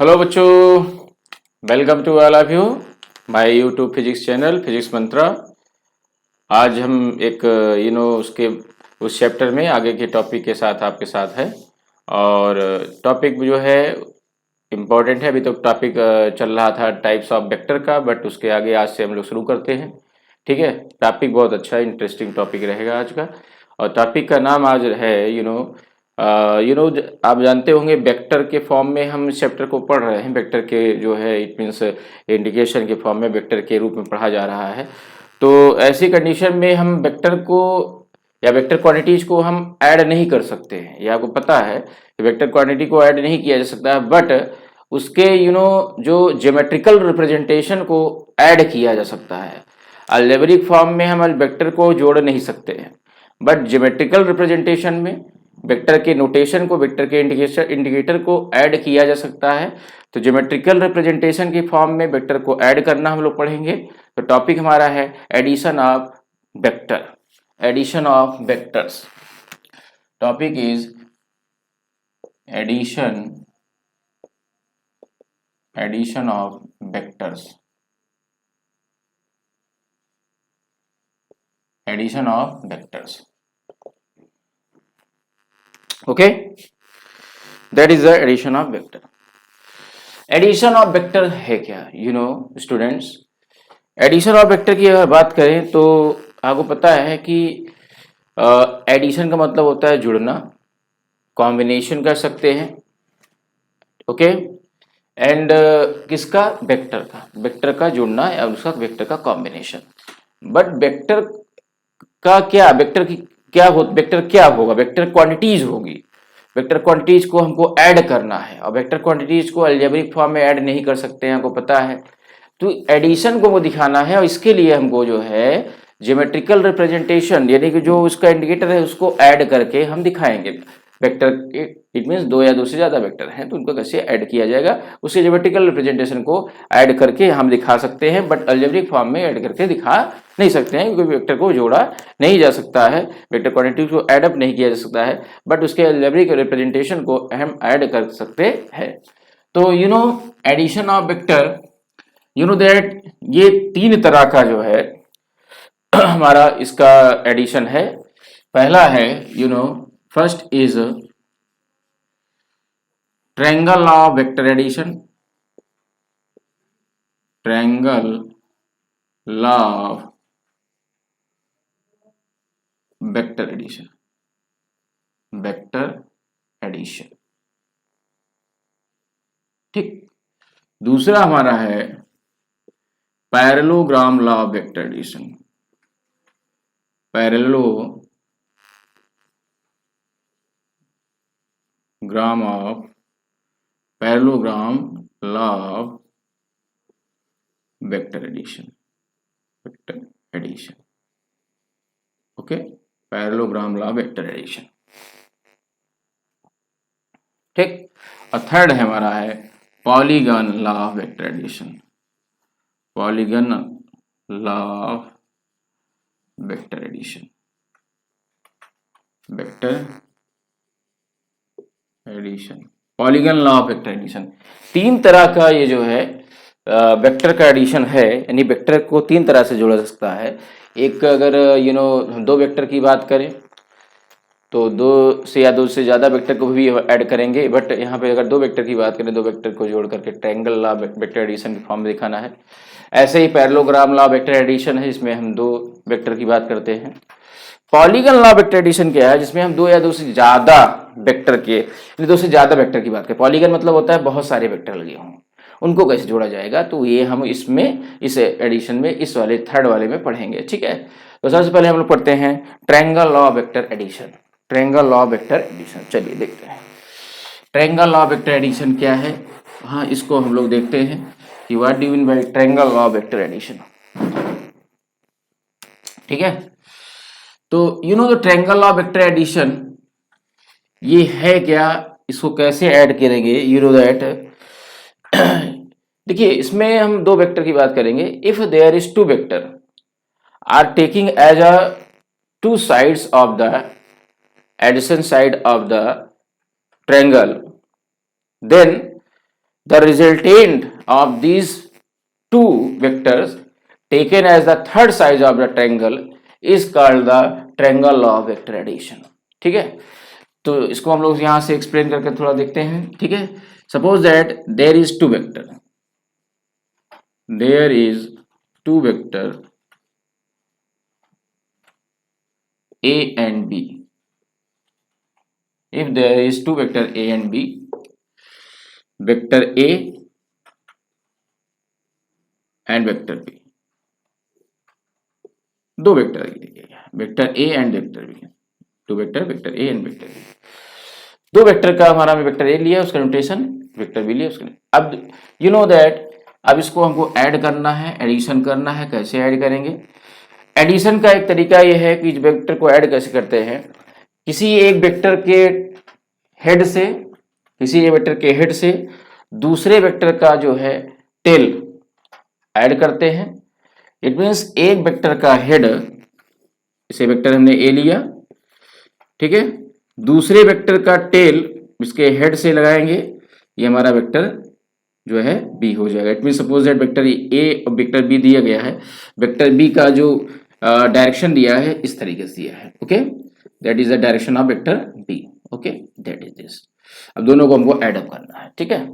Hello बच्चों, welcome to all of you my YouTube physics channel physics Mantra. आज हम एक उसके उस चैप्टर में आगे के टॉपिक के साथ आपके साथ है। और टॉपिक जो है इम्पोर्टेंट है। अभी तो टॉपिक चल रहा था टाइप्स ऑफ वेक्टर का, बट उसके आगे आज से हम लोग शुरू करते हैं। ठीक है, टॉपिक बहुत अच्छा इंटरेस्टिंग टॉपिक रहेगा आज का। और टॉपिक का नाम आज है आप जानते होंगे वेक्टर के फॉर्म में हम इस चैप्टर को पढ़ रहे हैं। वेक्टर के जो है इट मीन्स इंडिकेशन के फॉर्म में वेक्टर के रूप में पढ़ा जा रहा है। तो ऐसी कंडीशन में हम वेक्टर को या वेक्टर क्वांटिटीज को हम ऐड नहीं कर सकते हैं। ये आपको पता है कि वेक्टर क्वांटिटी को ऐड नहीं किया जा सकता है, बट उसके जो ज्योमेट्रिकल रिप्रेजेंटेशन को ऐड किया जा सकता है। अलजेब्रिक फॉर्म में हम वेक्टर को जोड़ नहीं सकते हैं, बट ज्योमेट्रिकल रिप्रेजेंटेशन में वेक्टर के नोटेशन को, वेक्टर के इंडिकेटर को ऐड किया जा सकता है। तो ज्योमेट्रिकल रिप्रेजेंटेशन के फॉर्म में वेक्टर को ऐड करना हम लोग पढ़ेंगे। तो टॉपिक हमारा है addition of vector, addition of vectors. Topic is addition of vectors, addition of vectors. Okay, that is the addition of vector. Addition of vector है क्या? स्टूडेंट्स, एडिशन ऑफ वेक्टर की अगर बात करें तो आपको पता है कि एडिशन का मतलब होता है जुड़ना, कॉम्बिनेशन कर सकते हैं। ओके, एंड किसका? वेक्टर का जुड़ना या उसका वेक्टर का कॉम्बिनेशन। बट वेक्टर का क्या, वेक्टर की क्या हो, वेक्टर क्या होगा? वेक्टर क्वांटिटीज होगी। वेक्टर क्वांटिटीज को हमको ऐड करना है, और वेक्टर क्वांटिटीज को अलजेब्रिक फॉर्म में ऐड नहीं कर सकते हैं, आपको पता है। तो एडिशन को वो दिखाना है, और इसके लिए हमको जो है ज्योमेट्रिकल रिप्रेजेंटेशन यानी कि जो उसका इंडिकेटर है उसको ऐड करके हम दिखाएंगे। वेक्टर इट मीन्स दो या दो से ज्यादा वेक्टर हैं तो उनको कैसे ऐड किया जाएगा, उसके ज्योमेट्रिकल रिप्रेजेंटेशन को ऐड करके हम दिखा सकते हैं। बट अलजेब्रिक फॉर्म में ऐड करके दिखा नहीं सकते हैं, क्योंकि वेक्टर को जोड़ा नहीं जा सकता है, वेक्टर क्वांटिटी को ऐड अप नहीं किया जा सकता है, बट उसके अलजेब्रिक रिप्रेजेंटेशन को हम ऐड कर सकते हैं। तो एडिशन ऑफ वेक्टर, दैट ये तीन तरह का जो है हमारा इसका एडिशन है। पहला है first is triangle of vector addition, triangle law of vector addition, vector addition. ठीक, दूसरा हमारा है parallelogram law of vector addition, parallelogram law of vector addition, vector addition. Okay, parallelogram law vector addition. ठीक, और third है हमारा है polygon law of vector addition, polygon law of vector addition, vector addition, polygon law of vector addition. तीन तरह का ये जो है वेक्टर का एडिशन है, यानी वेक्टर को तीन तरह से जोड़ा जा सकता है। एक अगर हम दो वेक्टर की बात करें तो दो से या दो से ज़्यादा वेक्टर को भी ऐड करेंगे, बट यहाँ पे अगर दो वेक्टर की बात करें, दो वेक्टर को जोड़ करके ट्रायंगल लॉ वेक्टर एडिशन के फॉर्म में दिखाना है। ऐसे ही पैरेललोग्राम लॉ वेक्टर एडिशन है, इसमें हम दो वेक्टर की बात करते हैं। पॉलीगन लॉ वेक्टर एडिशन क्या है? जिसमें हम दो या दो से ज़्यादा वेक्टर के, दो से ज़्यादा वेक्टर की बात करें। पॉलीगन मतलब होता है बहुत सारे वेक्टर लगे हों, उनको कैसे जोड़ा जाएगा, तो ये हम इसमें इस एडिशन में इस वाले थर्ड वाले में पढ़ेंगे। ठीक है, तो सबसे पहले हम लोग पढ़ते हैं triangle law vector addition, triangle law vector addition. चलिए देखते हैं ट्रायंगल लॉ वेक्टर एडिशन क्या है। हाँ, इसको हम लोग देखते हैं कि what do you mean by triangle law vector addition. ठीक है, तो the triangle law vector addition ये है क्या, इसको कैसे ऐड करेंगे, दैट देखिए इसमें हम दो वेक्टर की बात करेंगे। If there is two vector are taking as a two sides of the adjacent side of the triangle, then the resultant of these two vectors taken as the third side of the triangle is called the triangle law of vector addition। ठीक है, तो इसको हम लोग यहां से explain करके थोड़ा देखते हैं। ठीक है, suppose that there is two vector, there is two vector a and b। if there is two vector a and b, vector a and vector b, दो वेक्टर लिखिएगा, vector a and vector b, two vector, vector a and vector b। दो vector का हमारा में vector a लिया, उसका notation vector b लिया उसका। अब यू नो दैट अब इसको हमको ऐड करना है, एडिशन करना है। कैसे ऐड करेंगे? एडिशन का एक तरीका यह है कि वेक्टर को ऐड कैसे करते हैं, किसी एक वेक्टर के हेड से, किसी एक वेक्टर के हेड से दूसरे वेक्टर का जो है टेल ऐड करते हैं। इट मीन्स एक वेक्टर का हेड, इसे वेक्टर हमने ए लिया, ठीक है, दूसरे वेक्टर का टेल इसके हेड से लगाएंगे, ये हमारा वेक्टर जो है बी हो जाएगा। It mean suppose that vector A और वेक्टर बी दिया गया है, वेक्टर बी का जो डायरेक्शन दिया है इस तरीके से दिया है। Okay, that is the direction of vector B. Okay, that is this. अब दोनों को हमको ऐड अप करना है। ठीक है,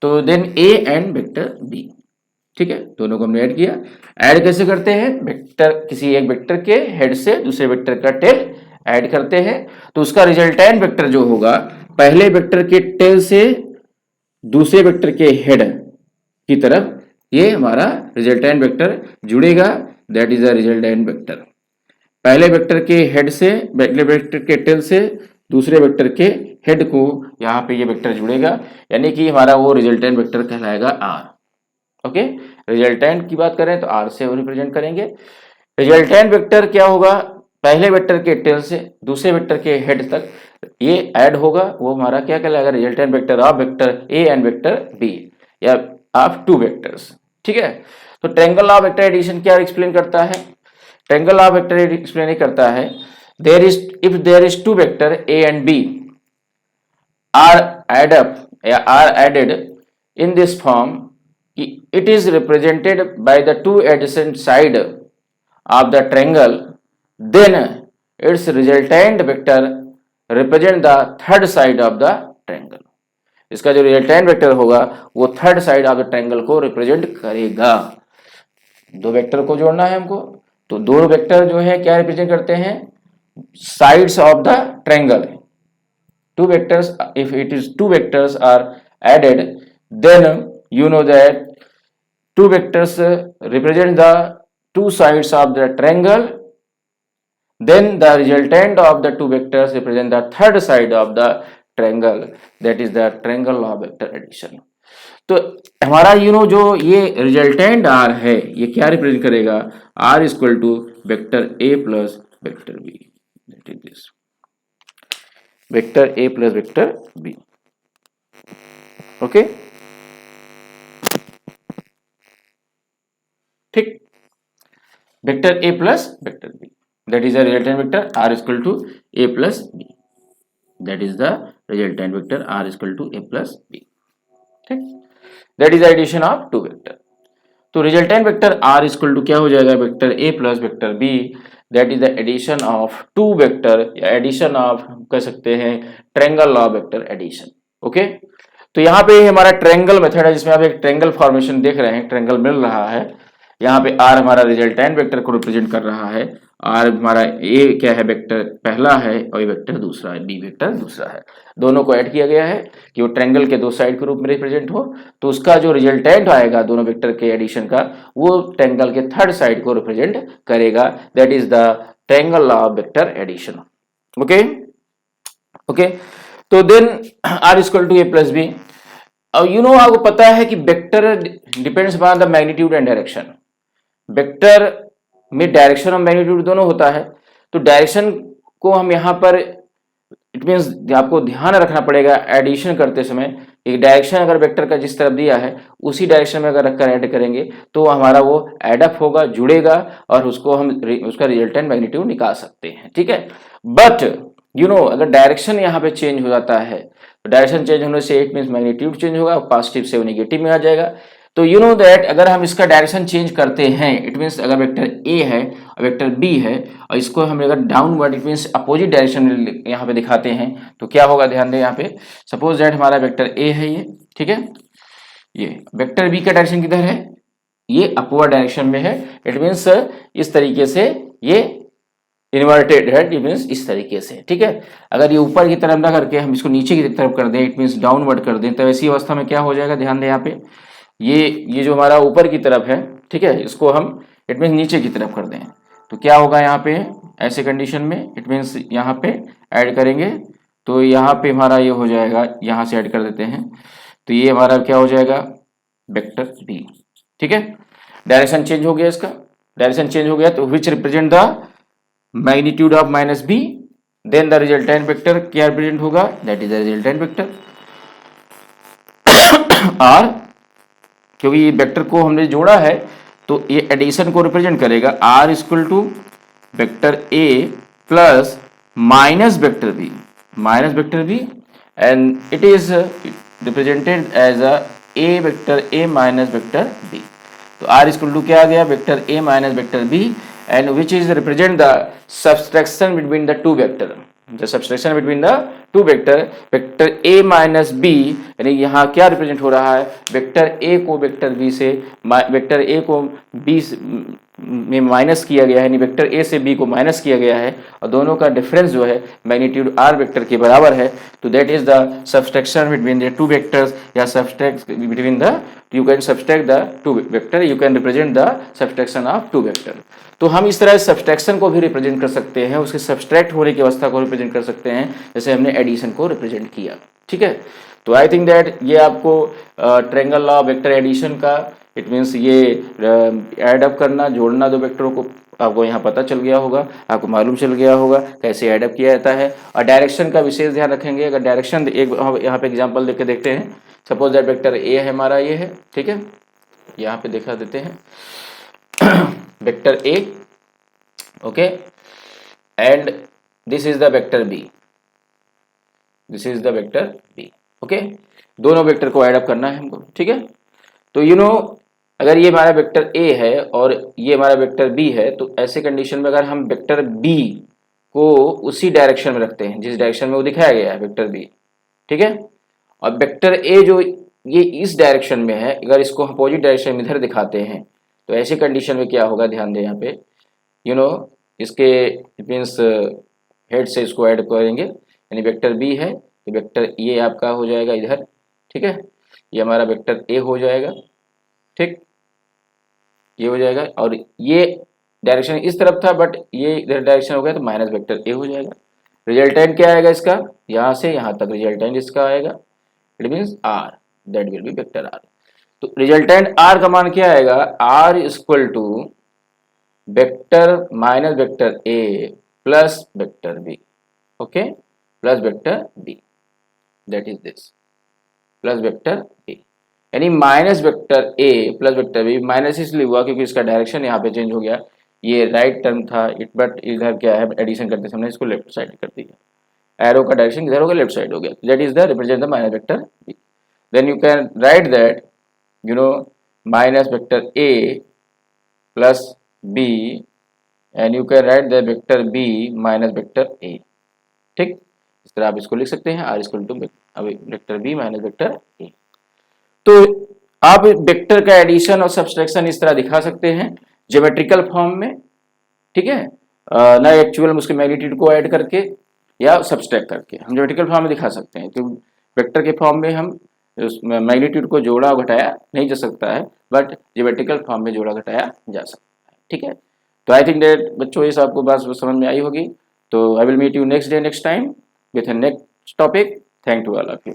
तो then A and vector B, ठीक है, दोनों को हमने ऐड किया। ऐड कैसे करते हैं? वेक्टर, किसी एक वेक्टर के हेड से दूसरे वेक्टर का टेल ऐड करते हैं, तो उसका रिजल्टेंट वेक्टर जो होगा पहले वेक्टर के टेल से दूसरे वेक्टर के हेड की तरफ, ये हमारा रिजल्टेंट वेक्टर जुड़ेगा, that is the resultant vector. पहले वेक्टर के हेड से, पहले वेक्टर के टेल से दूसरे वेक्टर के हेड को यहाँ पे ये वेक्टर जुड़ेगा, यानी कि हमारा वो रिजल्टेंट वेक्टर कहलाएगा आर। ओके, रिजल्टेंट की बात करें तो आर से रिप्रेजेंट करेंगे। रिजल्टेंट वेक्टर क्या होगा? पहले वेक्टर के टेल से दूसरे वेक्टर के हेड तक ये ऐड होगा, वो हमारा क्या कहलाएगा? Resultant vector of vector A and vector B, या ऑफ टू वेक्टर्स। ठीक है, तो ट्रायंगल ऑफ वेक्टर एडिशन क्या एक्सप्लेन करता है? ट्रायंगल ऑफ वेक्टर एक्सप्लेन करता है, there is, if there is two vector A and B are add up या are added in this form, it is represented by the two adjacent side of the triangle, then its resultant vector represent the third side of the triangle। इसका जो resultant vector होगा वो third side of the triangle को represent करेगा। दो vector को जोड़ना है हमको, तो दो वेक्टर जो है क्या रिप्रेजेंट करते हैं? Sides of the triangle. Two vectors, if it is two vectors are added, then you know that two vectors represent the two sides of the triangle, then the resultant of the two vectors represent the third side of the triangle, that is the triangle law of vector addition। तो हमारा जो ये resultant R है, ये क्या represent करेगा? R equal to vector A plus vector B, that is this, vector A plus vector B. Okay, ठीक, vector A plus vector B, that is the resultant vector R equal to A plus B, that is the resultant vector R equal to A plus B. ठीक, that is the addition of two vector. तो resultant vector R equal to क्या हो जाएगा? Vector A plus vector B, that is the addition of two vector, या addition of कह सकते हैं triangle law vector addition. Okay, तो यहाँ पे हमारा ट्रायंगल मेथड है, जिसमें आप एक ट्रायंगल फॉर्मेशन देख रहे हैं, ट्रायंगल मिल रहा है। यहाँ पे आर हमारा रिजल्टेंट वेक्टर को रिप्रेजेंट कर रहा है, आर हमारा ए क्या है? वेक्टर पहला है और ये वेक्टर दूसरा है, बी वेक्टर दूसरा है। दोनों को ऐड किया गया है कि वो ट्रायंगल के दो साइड के रूप में रिप्रेजेंट हो, तो उसका जो रिजल्टेंट आएगा दोनों वेक्टर के एडिशन का, वो ट्रायंगल के थर्ड साइड को रिप्रेजेंट करेगा, that is the triangle law of vector addition. Okay, okay, तो then R equal to A plus B. अब आपको पता है कि vector depends upon the magnitude and direction. Vector में डायरेक्शन और मैग्नीट्यूड दोनों होता है, तो डायरेक्शन को हम यहाँ पर, इट मीन्स आपको ध्यान रखना पड़ेगा एडिशन करते समय, एक डायरेक्शन अगर वेक्टर का जिस तरफ दिया है उसी डायरेक्शन में अगर रखकर ऐड करेंगे तो हमारा वो एडअप होगा, जुड़ेगा, और उसको हम उसका रिजल्टेंट मैग्नीट्यूड निकाल सकते हैं। ठीक है, बट अगर डायरेक्शन यहाँ पे चेंज हो जाता है तो डायरेक्शन चेंज होने से इट मीन्स मैग्नीट्यूड चेंज होगा, पॉजिटिव से वो नेगेटिव में आ जाएगा। तो यू नो दैट अगर हम इसका डायरेक्शन चेंज करते हैं, इट मीन्स अगर वेक्टर ए है और वेक्टर बी है और इसको हम अगर downward it means opposite direction में यहाँ पे दिखाते हैं तो क्या होगा, ध्यान दें यहाँ पे। सपोज दैट हमारा वेक्टर ए है ये, ठीक है, ये वेक्टर बी का डायरेक्शन किधर है, ये अपवर्ड डायरेक्शन में है। इट मीन्स इस तरीके से ये इन्वर्टेड है, इट मीन्स इस तरीके से, ठीक है। अगर ये ऊपर की तरफ ना करके हम इसको नीचे की तरफ कर दें, इट मीन्स डाउनवर्ड कर दें, तो ऐसी अवस्था में क्या हो जाएगा, ध्यान दें यहाँ पे, ये जो हमारा ऊपर की तरफ है, ठीक है, इसको हम इट मीन्स नीचे की तरफ कर दें तो क्या होगा यहाँ पे, ऐसे कंडीशन में इट मीन्स यहाँ पे ऐड करेंगे तो यहाँ पे हमारा ये हो जाएगा, यहाँ से ऐड कर देते हैं तो ये हमारा क्या हो जाएगा, वेक्टर बी, ठीक है। डायरेक्शन चेंज हो गया, इसका डायरेक्शन चेंज हो गया तो which represent the magnitude of minus B, then the resultant vector क्या रिप्रेजेंट होगा, that is the resultant vector R, क्योंकि ये वेक्टर को हमने जोड़ा है तो ये एडिशन को रिप्रेजेंट करेगा, R equal to vector A plus minus vector B and it is represented as a A vector A minus vector B. तो आर इक्वल टू क्या आ गया, vector A minus vector B and which is represent the subtraction between the two vector, the subtraction between the two vector, vector A minus B, यानी यहाँ क्या represent हो रहा है, वेक्टर ए को वेक्टर बी से, वेक्टर ए को B में माइनस किया गया है, यानी वेक्टर ए से बी को माइनस किया गया है और दोनों का डिफरेंस जो है मैग्नीट्यूड आर वेक्टर के बराबर है। तो that is the subtraction between the two vectors, या subtract between the, you can subtract the two vector, you can represent the subtraction of two vector. तो हम इस तरह सब्सट्रैक्शन को भी रिप्रेजेंट कर सकते हैं, उसके सब्सट्रैक्ट होने की अवस्था को रिप्रेजेंट कर सकते हैं, जैसे हमने एडिशन को रिप्रेजेंट किया, ठीक है। तो आई थिंक दैट ये आपको ट्रायंगल लॉ वेक्टर एडिशन का, इट मीन्स ये ऐड अप करना, जोड़ना दो वेक्टरों को, आपको यहाँ पता चल गया होगा, आपको मालूम चल गया होगा कैसे ऐड अप किया जाता है। और डायरेक्शन का विशेष ध्यान रखेंगे, अगर डायरेक्शन एक यहाँ पे एग्जांपल देख के देखते हैं, सपोज दैट वेक्टर ए है हमारा, ये है, ठीक है, यहाँ पे दिखा देते हैं vector A, okay, and this is the vector B, this is the vector B, okay, दोनों वेक्टर को ऐड अप करना है हमको, ठीक है। तो यू नो अगर ये हमारा वेक्टर ए है और ये हमारा वेक्टर बी है तो ऐसे कंडीशन में अगर हम वेक्टर बी को उसी डायरेक्शन में रखते हैं जिस डायरेक्शन में वो दिखाया गया है वेक्टर बी, ठीक है, और वेक्टर ए जो ये इस डायरेक्शन में है, अगर इसको अपोजिट डायरेक्शन में इधर दिखाते हैं तो ऐसे कंडीशन में क्या होगा, ध्यान दें यहाँ पे, यू नो इसके इट मीन्स हेड से इसको ऐड करेंगे, यानी वेक्टर बी है तो वेक्टर ये आपका हो जाएगा इधर, ठीक है, ये हमारा वेक्टर ए हो जाएगा, ठीक, ये हो जाएगा, और ये डायरेक्शन इस तरफ था बट ये इधर डायरेक्शन हो गया तो माइनस वेक्टर ए हो जाएगा। रिजल्टेंट क्या आएगा इसका, यहाँ से यहाँ तक रिजल्टेंट इसका आएगा, it means R, that will be vector R. तो रिजल्टेंट आर का मान क्या आएगा, R equal to vector minus vector A plus vector B, okay, plus vector B, that is this, plus vector B, यानी minus vector A plus vector B, minus इसलिए हुआ क्योंकि इसका डायरेक्शन यहाँ पे चेंज हो गया, ये राइट टर्म था इट, बट इधर क्या है एडिशन करते समय इसको लेफ्ट साइड कर दिया, एरो का डायरेक्शन इधर हो गया, लेफ्ट साइड हो गया, that is the represent the minus vector B. Then you can write that you know minus vector A plus B and you can write the vector B minus vector A, ठीक, इस तरह आप इसको लिख सकते हैं, R equal to vector B minus vector A. तो आप वेक्टर का एडिशन और सब्सट्रैक्शन इस तरह दिखा सकते हैं ज्योमेट्रिकल फॉर्म में, ठीक है, ना एक्चुअल उसके मैग्नीट्यूड को ऐड करके या सब्सट्रैक्ट करके हम ज्योमेट्रिकल फॉर्म में दिखा सकते हैं, तो वेक्टर के फॉर्म में हम मैग्नीट्यूड को जोड़ा और घटाया नहीं जा सकता है, बट ज्योमेट्रिकल फॉर्म में जोड़ा घटाया जा सकता है, ठीक है। तो आई थिंक दैट बच्चों ये आपको बात समझ में आई होगी, तो I will meet you next day next time with a next topic. Thank to all of you.